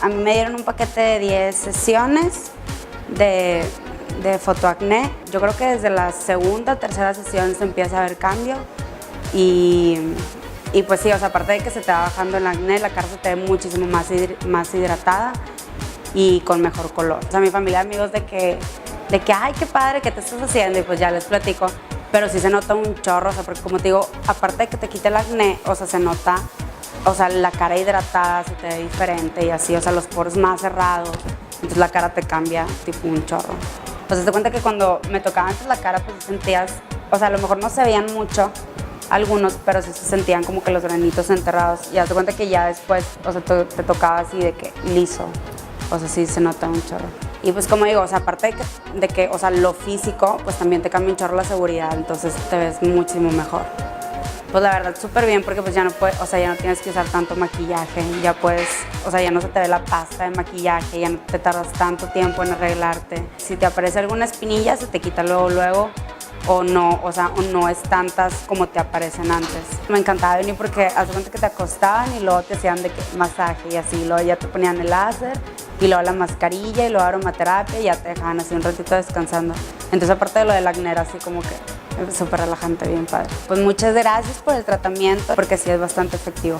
A mí me dieron un paquete de 10 sesiones de fotoacné. Yo creo que desde la segunda o tercera sesión se empieza a ver cambio y pues sí, o sea, aparte de que se te va bajando el acné, la cara se te ve muchísimo más hidratada y con mejor color. O sea, mi familia, amigos de que ay, qué padre, ¿qué te estás haciendo? Y pues ya les platico, pero sí se nota un chorro, o sea, porque como te digo, aparte de que te quite el acné, o sea, se nota, o sea, la cara hidratada se te ve diferente y así, o sea, los poros más cerrados, entonces la cara te cambia tipo un chorro. O sea, te cuenta que cuando me tocaba antes la cara, pues sentías, o sea, a lo mejor no se veían mucho algunos, pero sí se sentían como que los granitos enterrados. Y haz de cuenta que ya después, o sea, te tocaba así de que liso, o sea, sí se nota un chorro. Y pues como digo, o sea, aparte de que, o sea, lo físico, pues también te cambia un chorro la seguridad, entonces te ves muchísimo mejor. Pues la verdad súper bien porque pues ya no puedes, o sea, ya no tienes que usar tanto maquillaje, ya puedes, o sea, ya no se te ve la pasta de maquillaje, ya no te tardas tanto tiempo en arreglarte. Si te aparece alguna espinilla, se te quita luego, o no, o sea, o no es tantas como te aparecen antes. Me encantaba venir porque haz de cuenta que te acostaban y luego te hacían de que masaje y así, luego ya te ponían el láser y luego la mascarilla y luego aromaterapia y ya te dejaban así un ratito descansando. Entonces aparte de lo del acné era así como que súper relajante, bien padre. Pues muchas gracias por el tratamiento porque sí es bastante efectivo.